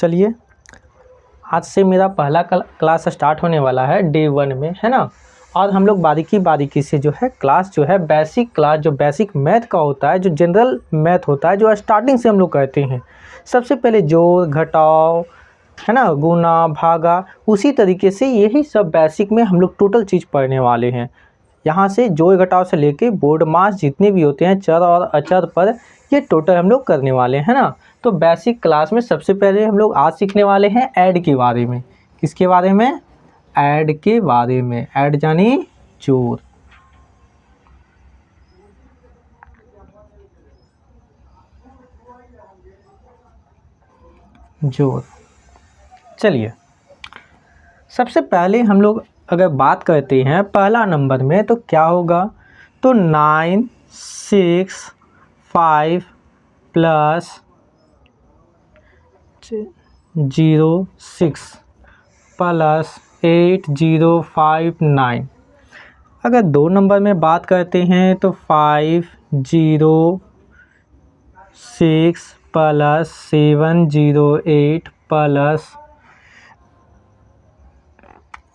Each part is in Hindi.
चलिए, आज से मेरा पहला क्लास स्टार्ट होने वाला है डे 1 में, है ना। और हम लोग बारीकी बारीकी से जो है क्लास जो है बेसिक क्लास, जो बेसिक मैथ का होता है, जो जनरल मैथ होता है, जो स्टार्टिंग से हम लोग कहते हैं। सबसे पहले जोड़ घटाव, है ना, गुना भागा, उसी तरीके से यही सब बेसिक में हम लोग टोटल चीज़ पढ़ने वाले हैं। यहाँ से जोड़ घटाव से लेके बोर्ड मास जितने भी होते हैं चर और अचर पर, ये टोटल हम लोग करने वाले हैं ना। तो बेसिक क्लास में सबसे पहले हम लोग आज सीखने वाले हैं ऐड के बारे में। किसके बारे में? ऐड के बारे में। ऐड यानी जोड़। जोड़। चलिए, सबसे पहले हम लोग अगर बात करते हैं पहला नंबर में तो क्या होगा, तो 9 6 5 प्लस 0 6 प्लस 8 0 5 9। अगर दो नंबर में बात करते हैं तो 5 0 6 प्लस 7 0 8 प्लस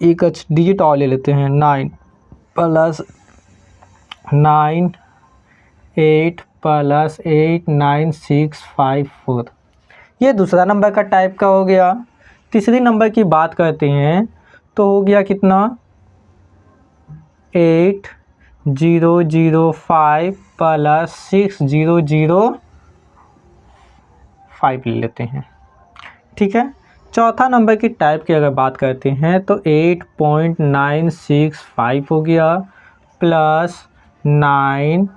एक डिजिट और ले लेते हैं 9 प्लस 9 8 प्लस 8 9 6 5 4। ये दूसरा नंबर का टाइप का हो गया। तीसरी नंबर की बात करते हैं तो हो गया कितना, 8 0 0 5 प्लस 6 0 0 5 ले लेते हैं। ठीक है। चौथा नंबर की टाइप की अगर बात करते हैं तो 8.965 हो गया प्लस 9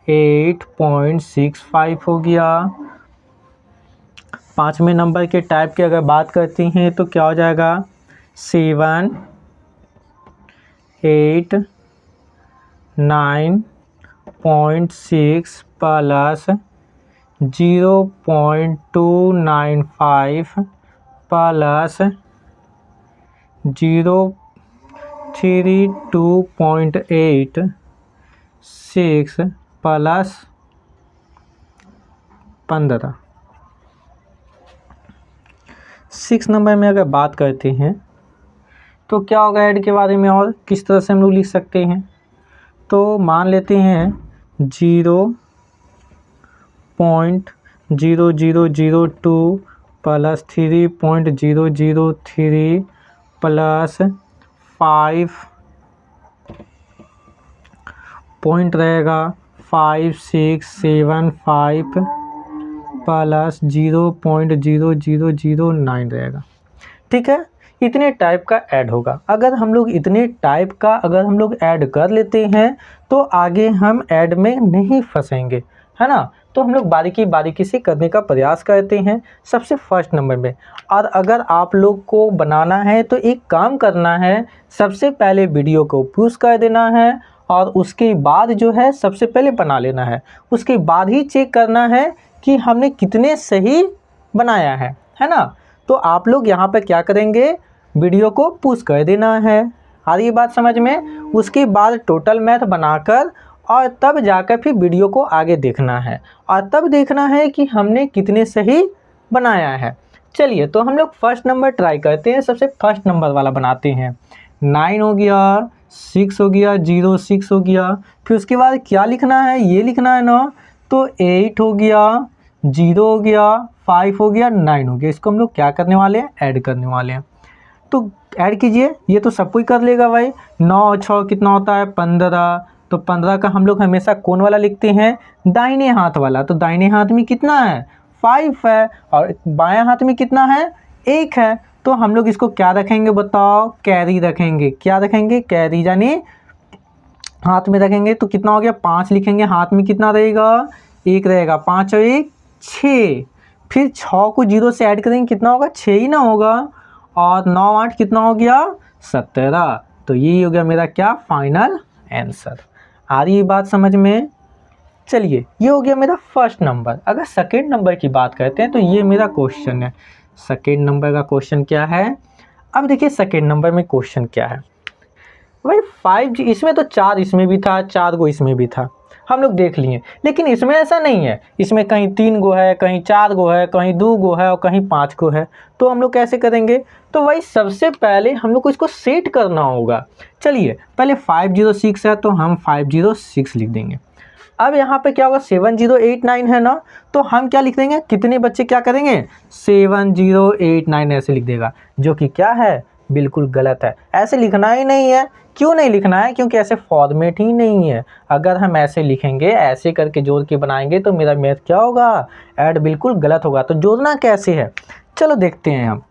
8.65 हो गया। पाँचवें नंबर के टाइप की अगर बात करते हैं तो क्या हो जाएगा, 7 8 9.6 प्लस 0.295 प्लस 032.86 प्लस 15। 6 नंबर में अगर बात करते हैं तो क्या होगा ऐड के बारे में, और किस तरह से हम लोग लिख सकते हैं। तो मान लेते हैं 0.0002 प्लस 3.003 प्लस 5 पॉइंट रहेगा 5675 प्लस 0.0009 रहेगा। ठीक है। इतने टाइप का ऐड होगा। अगर हम लोग इतने टाइप का अगर हम लोग ऐड कर लेते हैं तो आगे हम ऐड में नहीं फंसेंगे, है ना। तो हम लोग बारीकी बारीकी से करने का प्रयास करते हैं सबसे फर्स्ट नंबर में। और अगर आप लोग को बनाना है तो एक काम करना है, सबसे पहले वीडियो को पॉज कर देना है और उसके बाद जो है सबसे पहले बना लेना है। उसके बाद ही चेक करना है कि हमने कितने सही बनाया है ना। तो आप लोग यहाँ पर क्या करेंगे, वीडियो को पॉज कर देना है। आ रही बात समझ में? उसके बाद टोटल मैथ बनाकर और तब जाकर फिर वीडियो को आगे देखना है और तब देखना है कि हमने कितने सही बनाया है। चलिए, तो हम लोग फर्स्ट नंबर ट्राई करते हैं। सबसे फर्स्ट नंबर वाला बनाते हैं। 9 हो गया, 6 हो गया, 0 6 हो गया। फिर उसके बाद क्या लिखना है, ये लिखना है ना। तो 8 हो गया, 0 हो गया, 5 हो गया, 9 हो गया। इसको हम लोग क्या करने वाले हैं, ऐड करने वाले हैं। तो ऐड कीजिए, ये तो सब कोई कर लेगा भाई। 9 और 6 कितना होता है, 15। तो 15 का हम लोग हमेशा कौन वाला लिखते हैं, दाहिने हाथ वाला। तो दाहिने हाथ में कितना है, 5 है, और बाएं हाथ में कितना है, 1 है। तो हम लोग इसको क्या रखेंगे बताओ, कैरी रखेंगे। क्या रखेंगे, कैरी, यानी हाथ में रखेंगे। तो कितना हो गया, 5 लिखेंगे, हाथ में कितना रहेगा, 1 रहेगा। 5 और 1 6। फिर 6 को 0 से ऐड करेंगे, कितना होगा, 6 ही ना होगा। और 9 8 कितना हो गया, 17। तो ये हो गया मेरा क्या, फाइनल आंसर। आ रही है बात समझ में? चलिए, ये हो गया मेरा फर्स्ट नंबर। अगर सेकेंड नंबर की बात करते हैं तो ये मेरा क्वेश्चन है। सेकेंड नंबर का क्वेश्चन क्या है, अब देखिए सेकेंड नंबर में क्वेश्चन क्या है भाई। 5 इसमें तो 4 इसमें भी था, 4 को इसमें भी था। हम लोग देख लिए। लेकिन इसमें ऐसा नहीं है, इसमें कहीं 3 गो है, कहीं 4 गो है, कहीं 2 गो है और कहीं 5 गो है। तो हम लोग कैसे करेंगे? तो भाई सबसे पहले हम लोग को इसको सेट करना होगा। चलिए पहले 506 है तो हम 506 लिख देंगे। अब यहाँ पे क्या होगा, 7089 है ना, तो हम क्या लिख देंगे, कितने बच्चे क्या करेंगे, 7089 ऐसे लिख देगा, जो कि क्या है, बिल्कुल गलत है। ऐसे लिखना ही नहीं है। क्यों नहीं लिखना है? क्योंकि ऐसे फॉर्मेट ही नहीं है। अगर हम ऐसे लिखेंगे, ऐसे करके जोड़ के बनाएंगे तो मेरा मैथ क्या होगा, ऐड बिल्कुल गलत होगा। तो जोड़ना कैसे है, चलो देखते हैं हम।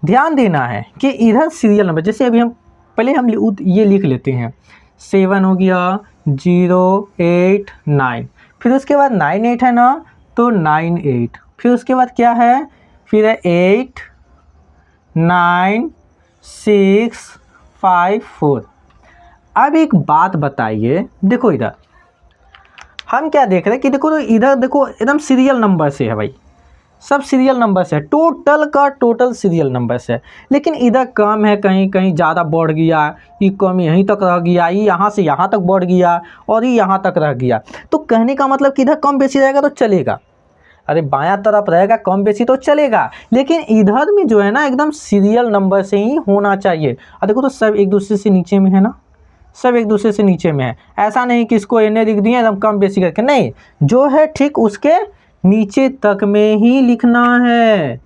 ध्यान देना है कि इधर सीरियल नंबर, जैसे अभी हम पहले हम ये लिख लेते हैं, 7 हो गया, 089, फिर उसके बाद 98 है ना, तो 98, फिर उसके बाद क्या है, फिर है 8 9 6 5 4। अब एक बात बताइए, देखो इधर हम क्या देख रहे हैं कि देखो, तो इधर देखो एकदम सीरियल नंबर से है भाई, सब सीरियल नंबर से है, टोटल का टोटल सीरियल नंबर से है। लेकिन इधर कम है, कहीं कहीं ज़्यादा बढ़ गया, ये कम यहीं तक रह गया, ये यहाँ से यहाँ तक बढ़ गया और ये यहाँ तक रह गया। तो कहने का मतलब कि इधर कम बेसी रहेगा तो चलेगा, अरे बायां तरफ रहेगा कम बेसी तो चलेगा, लेकिन इधर में जो है ना एकदम सीरियल नंबर से ही होना चाहिए। और देखो तो सब एक दूसरे से नीचे में है ना, सब एक दूसरे से नीचे में है। ऐसा नहीं कि इसको इन्हें लिख दिए एकदम कम बेसी करके, नहीं, जो है ठीक उसके नीचे तक में ही लिखना है।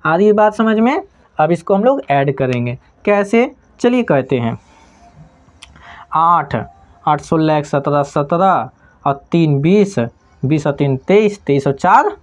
आ रही है बात समझ में? अब इसको हम लोग ऐड करेंगे, कैसे, चलिए कहते हैं। 8 8 16 17 17 और 3 20 20 और 3 23 23 और 4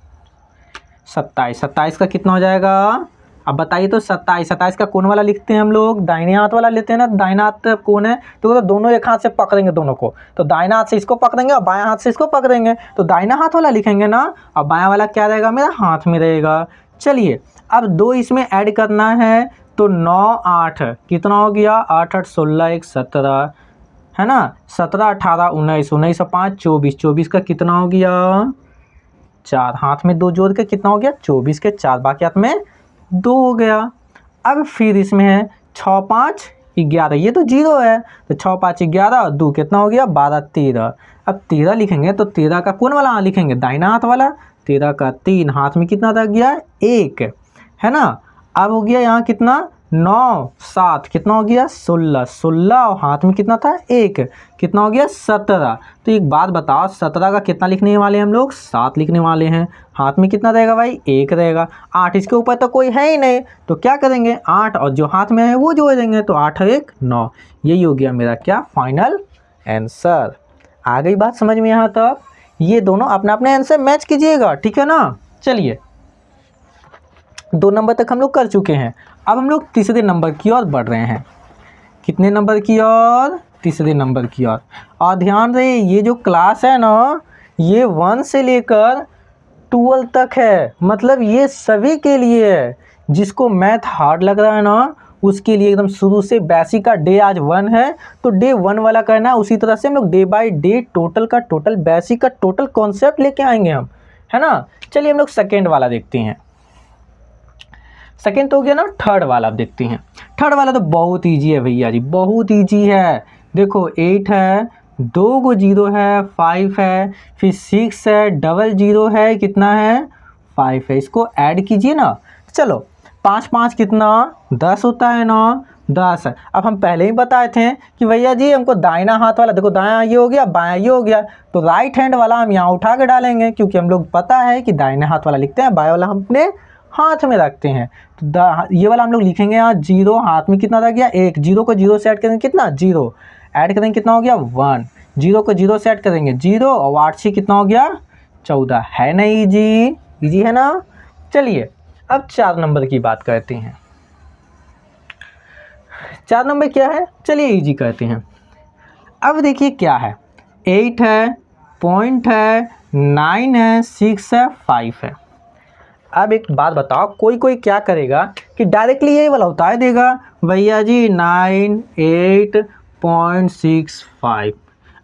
27 27 का कितना हो जाएगा? अब बताइए तो 27 27 का कौन वाला लिखते हैं हम लोग, दाहिने हाथ वाला लेते हैं ना। दाहिना हाथ कौन है, तो दोनों एक हाथ से पकड़ेंगे दोनों को, तो दाहिना हाथ से इसको पकड़ेंगे और बायां हाथ से इसको पकड़ेंगे, तो दाहिना हाथ वाला लिखेंगे ना, और बायां वाला क्या रहेगा, मेरा हाथ में रहेगा। चलिए अब 2 इसमें ऐड करना है, तो 9 8 कितना हो गया, 8 8 16 1 17 है ना, 17 18 19 19 और 5 24 24 का कितना हो गया, 4, हाथ में 2 जोड़ के कितना हो गया, 24 के 4, बाकी हाथ में 2 हो गया। अब फिर इसमें है 6 5 11, ये तो 0 है, तो 6 5 11 और 2 कितना हो गया, 12 13। अब 13 लिखेंगे तो 13 का कौन वाला लिखेंगे, दाहिना हाथ वाला, 13 का 3, हाथ में कितना रह गया, 1 है ना। अब हो गया यहाँ कितना, 9 7 कितना हो गया, 16 16 और हाथ में कितना था, 1, कितना हो गया, 17। तो एक बात बताओ, 17 का कितना लिखने वाले हैं हम लोग, 7 लिखने वाले हैं, हाथ में कितना रहेगा भाई, 1 रहेगा। 8 इसके ऊपर तो कोई है ही नहीं, तो क्या करेंगे, 8 और जो हाथ में है वो जोड़ देंगे, तो 8 और 1 9। यही हो गया मेरा क्या, फाइनल आंसर। आ गई बात समझ में यहाँ तक? ये दोनों अपना अपने आंसर मैच कीजिएगा, ठीक है ना। चलिए 2 नंबर तक हम लोग कर चुके हैं, अब हम लोग तीसरे नंबर की ओर बढ़ रहे हैं। कितने नंबर की ओर, तीसरे नंबर की ओर। और ध्यान रहे, ये जो क्लास है ना, ये 1 से लेकर 12 तक है, मतलब ये सभी के लिए है। जिसको मैथ हार्ड लग रहा है ना, उसके लिए एकदम शुरू से बेसिक का डे आज 1 है, तो डे 1 वाला करना है। उसी तरह से हम लोग डे बाय डे टोटल का टोटल, बेसिक का टोटल कॉन्सेप्ट लेके आएंगे हम, है ना। चलिए हम लोग सेकेंड वाला देखते हैं। सेकेंड तो हो गया ना, थर्ड वाला अब देखते हैं। थर्ड वाला तो बहुत ईजी है भैया जी, बहुत ईजी है। देखो 8 है, 2 गो 0 है, 5 है, फिर 6 है, डबल 0 है, कितना है, 5 है। इसको ऐड कीजिए ना। चलो 5 5 कितना, 10 होता है ना, 10 है। अब हम पहले ही बताए थे कि भैया जी हमको दाहिना हाथ वाला, देखो दायां ये हो गया, बायां ये हो गया, तो राइट हैंड वाला हम यहाँ उठा के डालेंगे, क्योंकि हम लोग पता है कि दाहिने हाथ वाला लिखते हैं, बायां वाला हम अपने हाथ में रखते हैं। तो ये वाला हम लोग लिखेंगे यहाँ 0, हाथ में कितना रह गया, 1, 0 को 0 से ऐड करेंगे कितना, 0 ऐड करेंगे कितना हो गया, 1, 0 को 0 से ऐड करेंगे 0, और 8 से कितना हो गया, 14। है ना इजी, इजी है ना। चलिए अब 4 नंबर की बात करते हैं। 4 नंबर क्या है, चलिए इजी करते हैं। अब देखिए क्या है, 8 है, पॉइंट है, 9 है, 6 है, 5 है। अब एक बात बताओ, कोई कोई क्या करेगा कि डायरेक्टली यही वाला उतार देगा, भैया जी 98.65।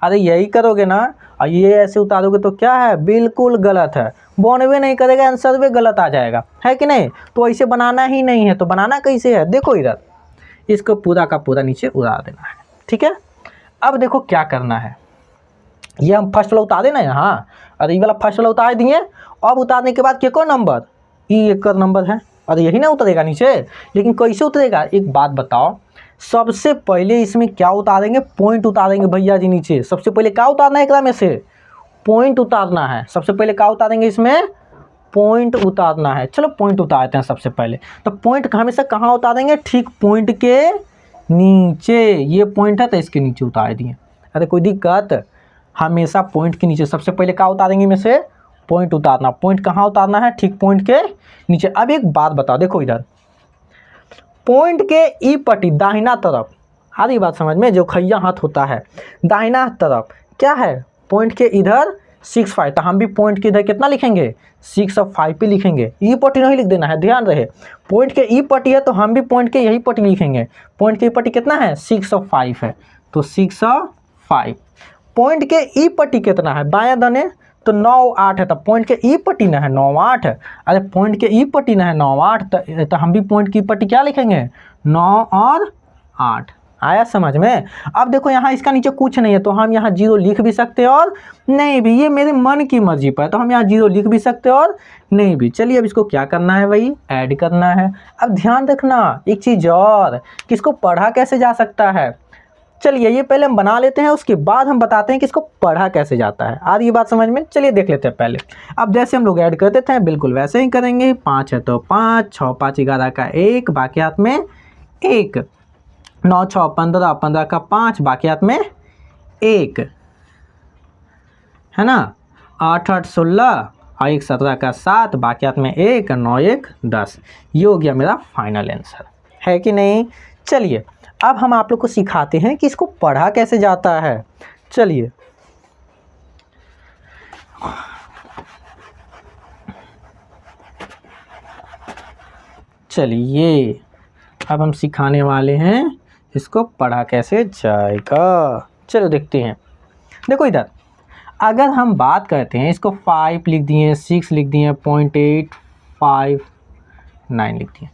अरे यही करोगे ना, और ये ऐसे उतारोगे तो क्या है, बिल्कुल गलत है। 92 नहीं करेगा, आंसर भी गलत आ जाएगा, है कि नहीं। तो ऐसे बनाना ही नहीं है, तो बनाना कैसे है, देखो इधर, इसको पूरा का पूरा नीचे उड़ा देना है, ठीक है। अब देखो क्या करना है, ये हम फर्स्ट वाला उतार देना यहाँ, अरे ये वाला फर्स्ट वाला उतार दिए। अब उतारने के बाद क्या को नंबर एक का नंबर है, अरे यही ना उतरेगा नीचे। लेकिन कैसे उतरेगा, एक बात बताओ, सबसे पहले इसमें क्या उतारेंगे, पॉइंट उतारेंगे भैया जी नीचे। सबसे पहले क्या उतारना है एक में से, पॉइंट उतारना है। सबसे पहले क्या उतारेंगे इसमें, पॉइंट उतारना है। चलो पॉइंट उतारते हैं सबसे पहले। तो पॉइंट हमेशा कहाँ उतारेंगे, ठीक पॉइंट के नीचे। ये पॉइंट है तो इसके नीचे उतार दिए। अरे कोई दिक्कत, हमेशा पॉइंट के नीचे। सबसे पहले क्या उतारेंगे में से, पॉइंट उतारना। पॉइंट कहाँ उतारना है, ठीक पॉइंट के नीचे। अब एक बात बताओ, देखो इधर पॉइंट के ई पट्टी दाहिना तरफ, आ रही बात समझ में, जो खैया हाथ होता है दाहिना तरफ क्या है, पॉइंट के इधर 6 5। तो हम भी पॉइंट के इधर कितना लिखेंगे, 6 और 5 पे लिखेंगे। ई पट्टी नहीं लिख देना है, ध्यान रहे। पॉइंट के ई पट्टी है तो हम भी पॉइंट के यही पट्टी लिखेंगे। पॉइंट के ई पट्टी कितना है, 6 और 5 है, तो 6 और 5। पॉइंट के ई पट्टी कितना है, बायां दाने तो 9 8 है, तो पॉइंट के ई पट्टी ना है 9 8। अरे पॉइंट के ई पट्टी ना है 9 8, तो हम भी पॉइंट की पट्टी क्या लिखेंगे, 9 और 8। आया समझ में। अब देखो यहाँ इसका नीचे कुछ नहीं है, तो हम यहाँ 0 लिख भी सकते हैं और नहीं भी, ये मेरे मन की मर्जी पर है। तो हम यहाँ 0 लिख भी सकते हैं और नहीं भी। चलिए अब इसको क्या करना है भाई, ऐड करना है। अब ध्यान रखना एक चीज़ और, कि इसको पढ़ा कैसे जा सकता है। चलिए ये पहले हम बना लेते हैं, उसके बाद हम बताते हैं कि इसको पढ़ा कैसे जाता है। आज ये बात समझ में, चलिए देख लेते हैं पहले। अब जैसे हम लोग ऐड करते थे बिल्कुल वैसे ही करेंगे। 5 है तो 5, 6 5 11 का 1, बाकी हाथ में 1, 9 6 15, 15 का 5, बाकी हाथ में 1 है ना, 8 8 16 और 1 17 का 7, बाकी हाथ में 1, 9 1 10। ये हो गया मेरा फाइनल आंसर, है कि नहीं। चलिए अब हम आप लोग को सिखाते हैं कि इसको पढ़ा कैसे जाता है। चलिए चलिए अब हम सिखाने वाले हैं इसको पढ़ा कैसे जाएगा। चलो देखते हैं। देखो इधर अगर हम बात करते हैं, इसको 5 लिख दिए, 6 लिख दिए, 0.8 5 9 लिख दिए।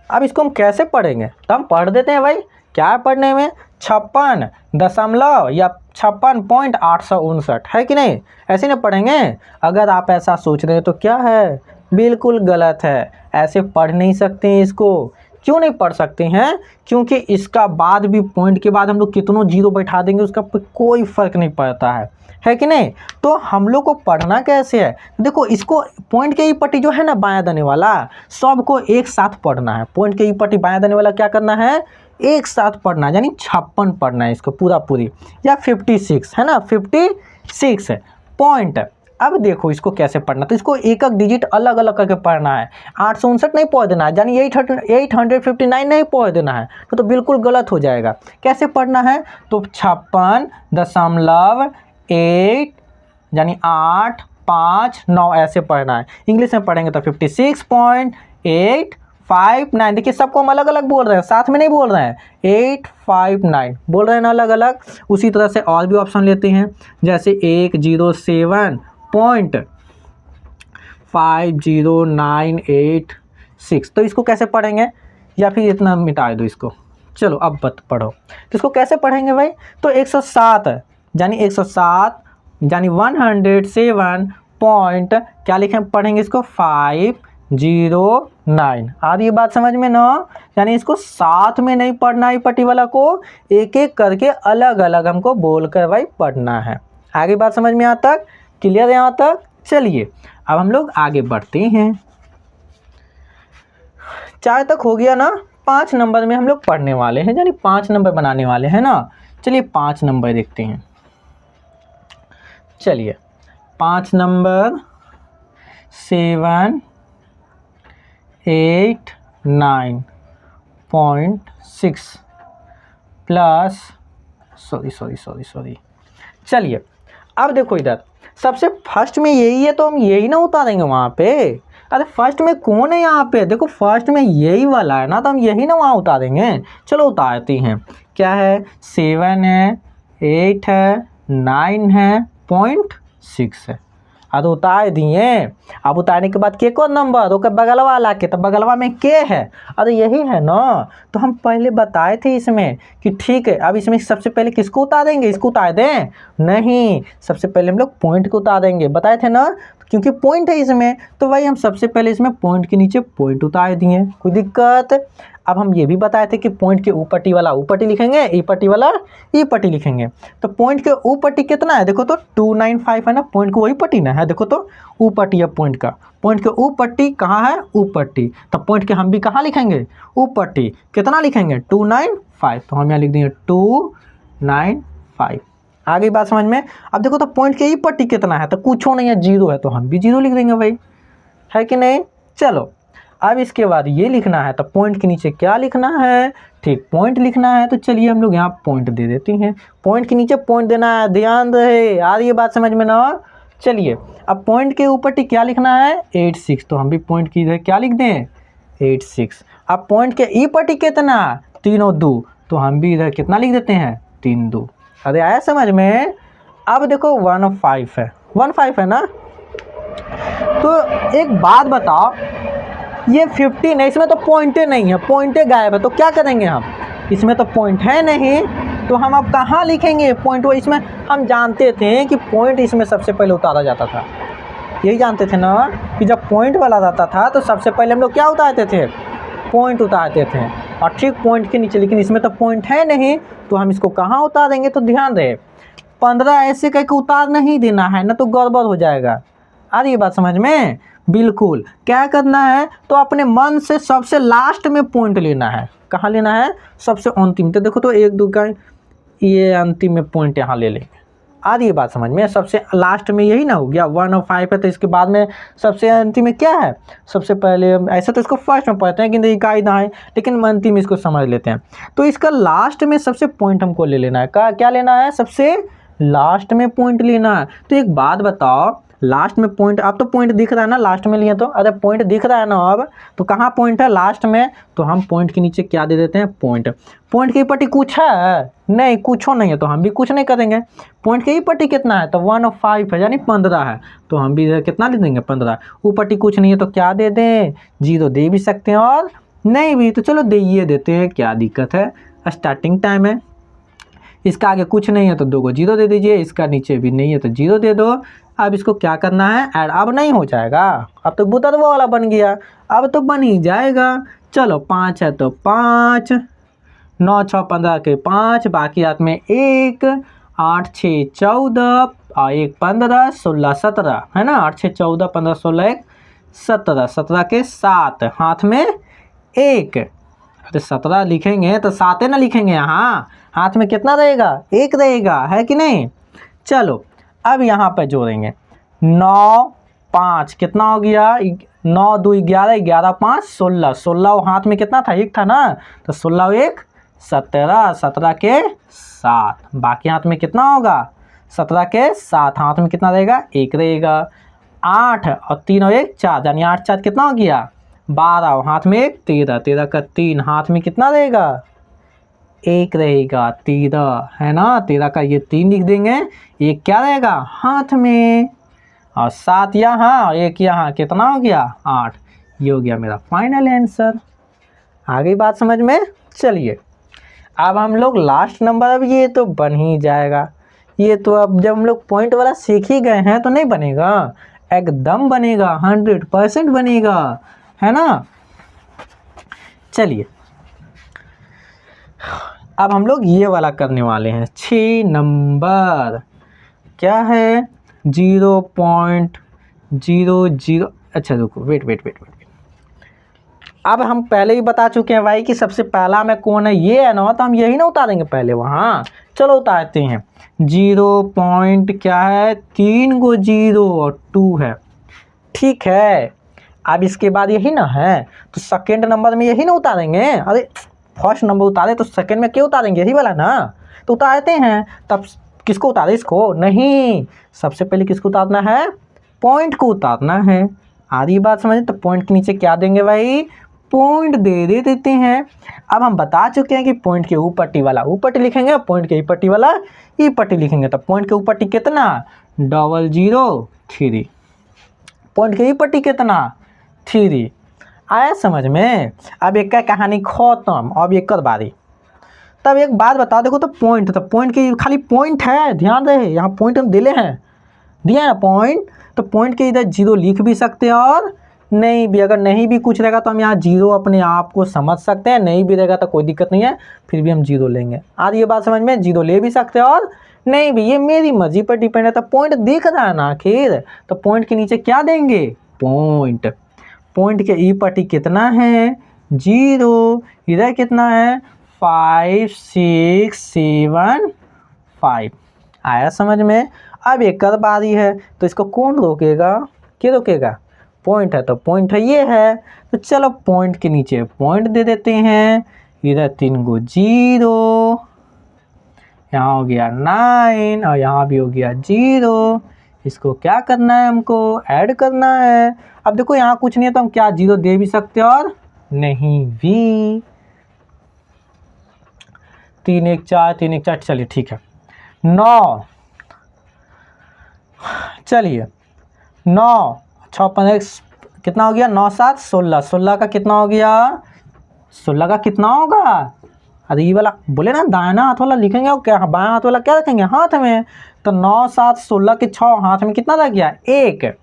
अब इसको हम कैसे पढ़ेंगे, तो हम पढ़ देते हैं भाई। क्या है पढ़ने में, 56 दशमलव या 56.859 है कि नहीं, ऐसे ना पढ़ेंगे। अगर आप ऐसा सोच रहे हैं तो क्या है, बिल्कुल गलत है। ऐसे पढ़ नहीं सकते हैं इसको। क्यों नहीं पढ़ सकते हैं, क्योंकि इसका बाद भी पॉइंट के बाद हम लोग कितनों 0 बैठा देंगे उसका कोई फ़र्क नहीं पड़ता है कि नहीं। तो हम लोग को पढ़ना कैसे है, देखो इसको पॉइंट के ई पट्टी जो है ना बायां दाने वाला, सबको एक साथ पढ़ना है। पॉइंट के ई पट्टी बायां दाने वाला क्या करना है, एक साथ पढ़ना है, यानी 56 पढ़ना है इसको पूरा पूरी, या 56 है ना, 56 पॉइंट। अब देखो इसको कैसे पढ़ना, तो इसको एक एक डिजिट अलग अलग करके पढ़ना है। 859 नहीं पढ़ देना है, यानी 859 नहीं पढ़ देना है, तो बिल्कुल गलत हो जाएगा। कैसे पढ़ना है, तो 56.8 यानी 8 5 9 ऐसे पढ़ना है। इंग्लिश में पढ़ेंगे तो 56.859। देखिए सबको हम अलग अलग बोल रहे हैं, साथ में नहीं बोल रहे हैं, 859 बोल रहे हैं ना अलग अलग। उसी तरह से और भी ऑप्शन लेते हैं, जैसे 107.50986। तो इसको कैसे पढ़ेंगे, या फिर इतना मिटा दो इसको। चलो अब पढ़ो, तो इसको कैसे पढ़ेंगे भाई, तो 107 यानी 107 यानी 107 पॉइंट क्या लिखें, पढ़ेंगे इसको 509। आ रही बात समझ में ना, यानी इसको साथ में नहीं पढ़ना है पट्टी वाला को, एक एक करके अलग अलग हमको बोल कर भाई पढ़ना है। आगे बात समझ में यहाँ तक क्लियर है, यहाँ तक। चलिए अब हम लोग आगे बढ़ते हैं। 4 तक हो गया ना, 5 नंबर में हम लोग पढ़ने वाले हैं, यानी 5 नंबर बनाने वाले हैं ना। चलिए 5 नंबर देखते हैं। चलिए 5 नंबर 7 8 9.6 प्लस सॉरी। चलिए अब देखो इधर सबसे फर्स्ट में यही है, तो हम यही ना उतारेंगे वहाँ पे। अरे फर्स्ट में कौन है यहाँ पे, देखो फर्स्ट में यही वाला है ना, तो हम यही ना वहाँ उतारेंगे। चलो उतारते हैं। क्या है, 7 है, 8 है, 9 है, 0.6 है। अब उतार दिए। अब उतारने के बाद के को नंबर ओके बगलवा ला के, तो बगलवा में के है, अरे यही है ना। तो हम पहले बताए थे इसमें कि ठीक है, अब इसमें सबसे पहले किसको उतारेंगे, इसको उतार दें, नहीं सबसे पहले हम लोग पॉइंट को उतारेंगे, बताए थे ना, क्योंकि पॉइंट है इसमें, तो भाई हम सबसे पहले इसमें पॉइंट के नीचे पॉइंट उतार दिए, कोई दिक्कत। अब हम ये भी बताए थे कि पॉइंट के ऊपर पट्टी वाला ऊपर पट्टी लिखेंगे, ई पट्टी वाला ई पट्टी लिखेंगे। तो पॉइंट के ऊपर पट्टी कितना है, देखो तो 295 है ना, पॉइंट को वही पट्टी ना है, देखो तो ऊपर पट्टी है पॉइंट का, पॉइंट के ऊपर पट्टी कहाँ है, ऊपर पट्टी, तो पॉइंट के हम भी कहाँ लिखेंगे, ऊपर पट्टी, कितना लिखेंगे 295, तो हम यहाँ लिख देंगे 295। आ गई बात समझ में। अब देखो तो पॉइंट के ई पट्टी कितना है, तो कुछ नहीं है, 0 है, तो हम भी 0 लिख देंगे भाई, है कि नहीं। चलो अब इसके बाद ये लिखना है, तो पॉइंट के नीचे क्या लिखना है, ठीक पॉइंट लिखना है, तो चलिए हम लोग यहाँ पॉइंट दे देते हैं, पॉइंट के नीचे पॉइंट देना है, ध्यान रहे, आ रही है बात समझ में ना। चलिए अब पॉइंट के ऊपर क्या लिखना है 86, तो हम भी पॉइंट की इधर क्या लिख दें 86। अब पॉइंट के ई पट्टी कितना 3 और 2, तो हम भी इधर कितना लिख देते हैं 3 2। अरे आया समझ में। अब देखो 15 है, 15 है ना, तो एक बात बताओ, ये 15 है, इसमें तो पॉइंटे नहीं है, पॉइंटे गायब है, तो क्या करेंगे हम, इसमें तो पॉइंट है नहीं, तो हम अब कहाँ लिखेंगे पॉइंट, वो इसमें हम जानते थे कि पॉइंट इसमें सबसे पहले उतारा जाता था, यही जानते थे ना कि जब पॉइंट वाला आता था तो सबसे पहले हम लोग क्या उतारते थे, पॉइंट उतारते थे, और ठीक पॉइंट के नीचे, लेकिन इसमें तो पॉइंट है नहीं, तो हम इसको कहाँ उतारेंगे, तो ध्यान रहे 15 ऐसे कह के उतार नहीं देना है ना, तो गड़बड़ हो जाएगा। आ रही है बात समझ में, बिल्कुल। क्या करना है, तो अपने मन से सबसे लास्ट में पॉइंट लेना है, कहाँ लेना है, सबसे अंतिम, तो देखो तो 1 2 का ये अंतिम में पॉइंट यहाँ ले लेंगे। आ रही है बात समझ में, सबसे लास्ट में यही ना हो गया 1 और 5 है, तो इसके बाद में सबसे अंतिम में क्या है, सबसे पहले ऐसा तो इसको फर्स्ट में पढ़ते हैं कि नहीं कायदा है, लेकिन अंतिम में इसको समझ लेते हैं। तो इसका लास्ट में सबसे पॉइंट हमको ले लेना है, क्या लेना है, सबसे लास्ट में पॉइंट लेना है। तो एक बात बताओ, लास्ट में पॉइंट, अब तो पॉइंट दिख रहा है ना लास्ट में लिए, तो अरे पॉइंट दिख रहा है ना, अब तो कहाँ पॉइंट है लास्ट में, तो हम पॉइंट के नीचे क्या दे देते हैं पॉइंट। पॉइंट की पट्टी कुछ है नहीं, कुछ नहीं है, तो हम भी कुछ नहीं करेंगे। पॉइंट की पट्टी कितना है, तो 1 और 5 है, यानी 15 है, तो हम भी कितना दे देंगे 15। ऊपर पट्टी कुछ नहीं है, तो क्या दे दें 0 दे भी सकते हैं और नहीं भी, तो चलो दे ये देते हैं, क्या दिक्कत है, स्टार्टिंग टाइम है। इसका आगे कुछ नहीं है तो 2 को 0 दे दीजिए, इसका नीचे भी नहीं है तो 0 दे दो। अब इसको क्या करना है ऐड, अब नहीं हो जाएगा, अब तो बुतरवा वाला बन गया, अब तो बन ही जाएगा। चलो 5 है तो 5, 9 6 15 के 5, बाकी हाथ में 1, 8 6 14 और 1 15 16 17 है ना, 8 6 14 15 16 1 17, 17 के 7, हाथ में 1, तो 17 लिखेंगे तो 7 ना लिखेंगे यहाँ, हाथ में कितना रहेगा 1 रहेगा, है कि नहीं। चलो अब यहाँ पर जोड़ेंगे 9 5 कितना हो गया, 9 2 11, 11 5 16, 16 हाथ में कितना था 1 था ना, तो 16 1 17, 17 के 7, बाकी हाथ में कितना होगा 17 के 7, हाथ में कितना रहेगा 1 रहेगा। 8 और 3 और 1 4, यानी 8 4 कितना हो गया 12, हाथ में 1 13, 13 का 3, हाथ में कितना रहेगा 1 रहेगा, 13 है ना, 13 का ये 3 लिख देंगे, 1 क्या रहेगा हाथ में, और 7 यहाँ और 1 यहाँ, कितना हो गया 8, ये हो गया मेरा फाइनल आंसर। आ गई बात समझ में। चलिए अब हम लोग लास्ट नंबर, अब ये तो बन ही जाएगा, ये तो अब जब हम लोग पॉइंट वाला सीख ही गए हैं तो नहीं बनेगा, एकदम बनेगा, 100% बनेगा, है ना। चलिए अब हम लोग ये वाला करने वाले हैं 6 नंबर, क्या है 0.00, अच्छा रुको वेट, अब हम पहले ही बता चुके हैं भाई कि सबसे पहला में कौन है, ये है ना, तो हम यही ना उतारेंगे पहले वहाँ, चलो उतारते हैं 0. क्या है 3 को 0 और 2 है, ठीक है। अब इसके बाद यही ना है, तो सेकेंड नंबर में यही ना उतारेंगे, अरे फर्स्ट नंबर उतारे तो सेकेंड में क्यों उतारेंगे, यही वाला ना, तो उतारते हैं, तब किसको उतारे इसको, नहीं सबसे पहले किसको उतारना है पॉइंट को उतारना है। आधी बात समझे, तो पॉइंट के नीचे क्या देंगे भाई पॉइंट दे देते हैं। अब हम बता चुके हैं कि पॉइंट के ऊपर पट्टी वाला ऊपर पट्टी लिखेंगे, पॉइंट के ई पट्टी वाला ई पट्टी लिखेंगे, तो पॉइंट के ऊपर पट्टी कितना 003, पॉइंट के ई पट्टी कितना 3। आया समझ में। अब एक का कहानी खत्म, अब एक कर बारी। तब एक बात बता, देखो तो पॉइंट, तो पॉइंट की खाली पॉइंट है, ध्यान रहे यहाँ पॉइंट हम दिले हैं, दिया है ना पॉइंट, तो पॉइंट के इधर 0 लिख भी सकते हैं और नहीं भी, अगर नहीं भी कुछ रहेगा तो हम यहाँ 0 अपने आप को समझ सकते हैं, नहीं भी रहेगा तो कोई दिक्कत नहीं है, फिर भी हम 0 लेंगे। आज ये बात समझ में, 0 ले भी सकते हैं और नहीं भी, ये मेरी मर्जी पर डिपेंड है। तो पॉइंट दिख रहा है ना आखिर, तो पॉइंट के नीचे क्या देंगे पॉइंट। पॉइंट के ई पट्टी कितना है 0, इधर कितना है 5 6 7 5। आया समझ में। अब एक कर बारी है, तो इसको कौन रोकेगा, क्या रोकेगा, पॉइंट है, तो पॉइंट है ये है, तो चलो पॉइंट के नीचे पॉइंट दे देते हैं। इधर 3 गो 0, यहाँ हो गया 9 और यहाँ भी हो गया 0। इसको क्या करना है, हमको ऐड करना है। अब देखो यहाँ कुछ नहीं है तो हम क्या 0 दे भी सकते हैं और नहीं भी। 3 1 4 3 1 4, चलिए ठीक है। 9, चलिए 9 6 5 कितना हो गया 9 7 16, 16 का कितना हो गया, 16 का कितना होगा, अरे ये वाला बोले ना दाहिना हाथ वाला लिखेंगे और क्या बायां हाथ वाला क्या रखेंगे हाथ में। तो 9 7 16 के 6 हाथ में कितना रह गया 1,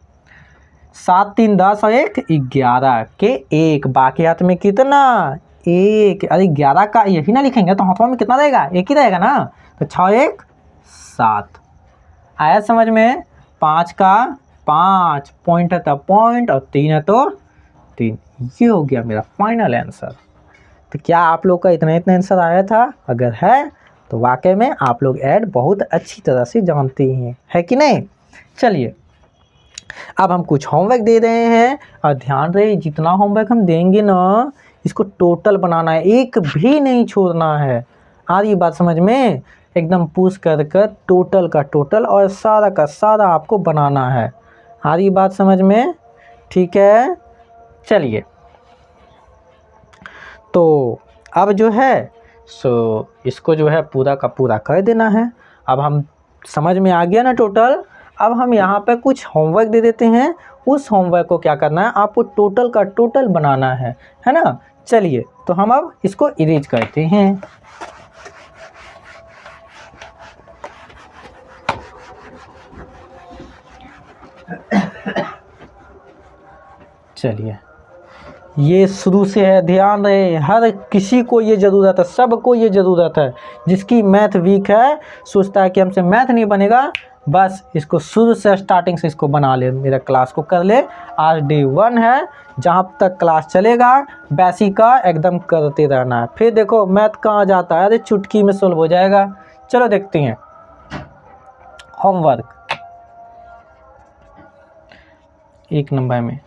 7 3 10 और 1 11 के 1, बाकी हाथ में कितना 1। अरे 11 का यही ना लिखेंगे तो हाथों में कितना रहेगा 1 ही रहेगा ना, तो 6 1 7। आया समझ में। 5 का 5, पॉइंट है तो पॉइंट और 3 है तो 3। ये हो गया मेरा फाइनल आंसर। तो क्या आप लोग का इतना आंसर आया था, अगर है तो वाकई में आप लोग ऐड बहुत अच्छी तरह से जानते हैं, है कि नहीं। चलिए अब हम कुछ होमवर्क दे रहे हैं और ध्यान रहे जितना होमवर्क हम देंगे ना इसको टोटल बनाना है, एक भी नहीं छोड़ना है। आ रही बात समझ में, एकदम पुश कर कर टोटल का टोटल और सारा का सारा आपको बनाना है। आ रही बात समझ में, ठीक है। चलिए तो अब जो है सो इसको जो है पूरा का पूरा कर देना है। अब हम समझ में आ गया ना टोटल। अब हम यहाँ पे कुछ होमवर्क दे देते हैं, उस होमवर्क को क्या करना है आपको टोटल का टोटल बनाना है ना। चलिए तो हम अब इसको इरेज करते हैं। चलिए ये शुरू से है, ध्यान रहे हर किसी को ये ज़रूरत है, सबको ये ज़रूरत है। जिसकी मैथ वीक है सोचता है कि हमसे मैथ नहीं बनेगा, बस इसको शुरू से स्टार्टिंग से इसको बना ले, मेरा क्लास को कर ले। आज डे 1 है, जहाँ तक क्लास चलेगा बेसिक का एकदम करते रहना है। फिर देखो मैथ कहाँ जाता है, अरे चुटकी में सोल्व हो जाएगा। चलो देखते हैं होमवर्क। 1 नंबर में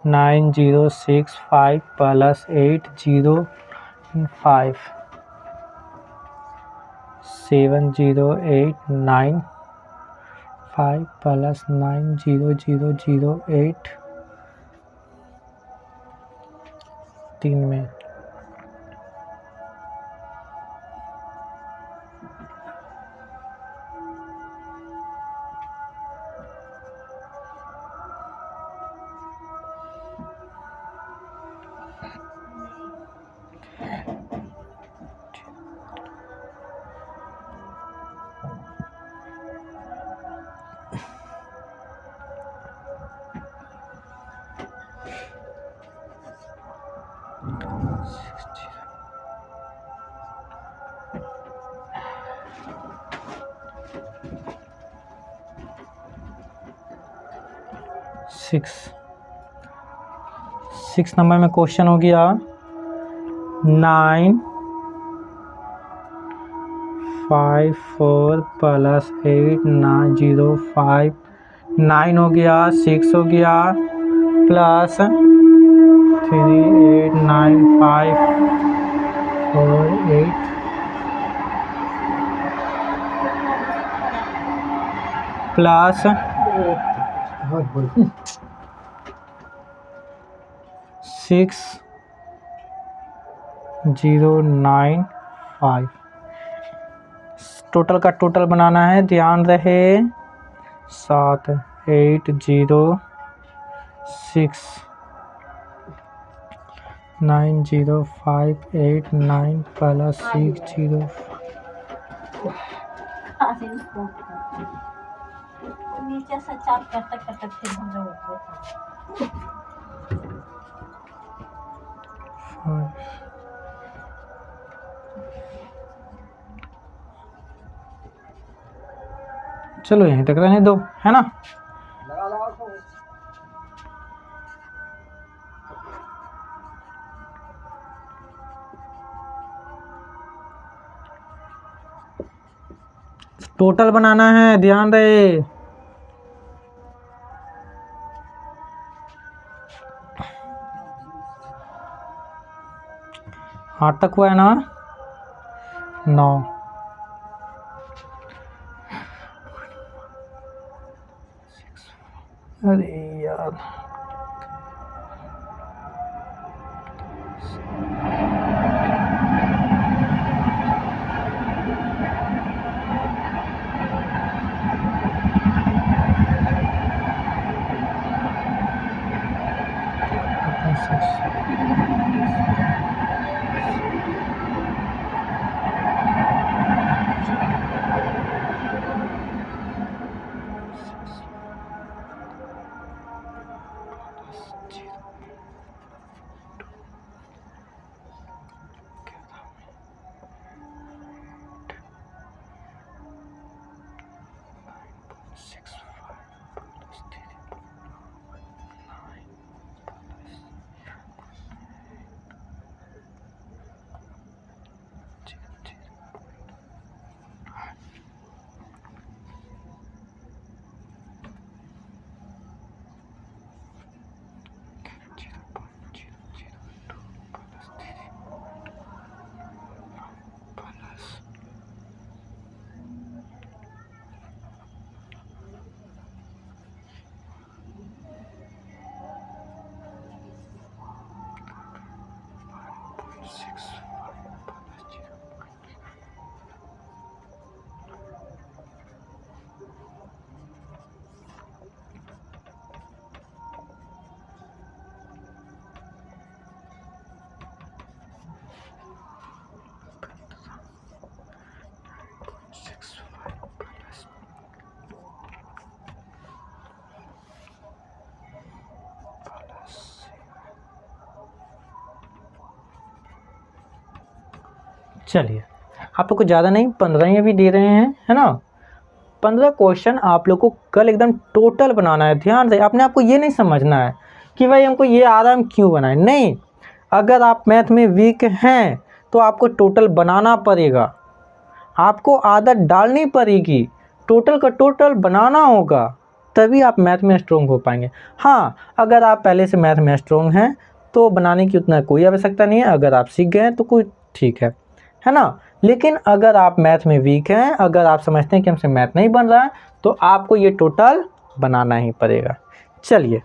9065 प्लस 805 70895 प्लस 90008 3 में 6 नंबर में क्वेश्चन हो गया 954 प्लस 8905 9 हो गया 6 हो गया प्लस 389548 प्लस 6095। टोटल का टोटल बनाना है, ध्यान रहे 780 69058 प्लस 60 नीचे से चाप करते करते फिर हम लोग ऊपर चलो यहीं तक रहने दो, है ना। टोटल बनाना है, ध्यान रहे। आठ तक हुआ है ना, 9। अरे यार चलिए, आप लोग को ज़्यादा नहीं 15 ही अभी दे रहे हैं, है ना। 15 क्वेश्चन आप लोग को कल एकदम टोटल बनाना है। ध्यान से, अपने आपको ये नहीं समझना है कि भाई हमको ये आ रहा है हम क्यों बनाएं, नहीं। अगर आप मैथ में वीक हैं तो आपको टोटल बनाना पड़ेगा, आपको आदत डालनी पड़ेगी, टोटल का टोटल बनाना होगा, तभी आप मैथ में स्ट्रॉन्ग हो पाएंगे। हाँ, अगर आप पहले से मैथ में स्ट्रॉन्ग हैं तो बनाने की उतना कोई आवश्यकता नहीं है। अगर आप सीख गए तो कोई ठीक है ना। लेकिन अगर आप मैथ में वीक हैं, अगर आप समझते हैं कि हमसे मैथ नहीं बन रहा है, तो आपको ये टोटल बनाना ही पड़ेगा। चलिए,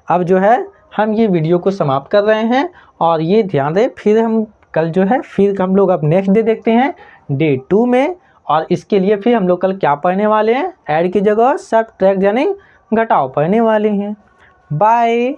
अब जो है हम ये वीडियो को समाप्त कर रहे हैं, और ये ध्यान दें, फिर हम कल जो है फिर हम लोग अब नेक्स्ट डे देखते हैं, डे 2 में। और इसके लिए फिर हम लोग कल क्या पढ़ने वाले हैं, ऐड की जगह सब ट्रैक यानी घटाव पढ़ने वाले हैं। बाय।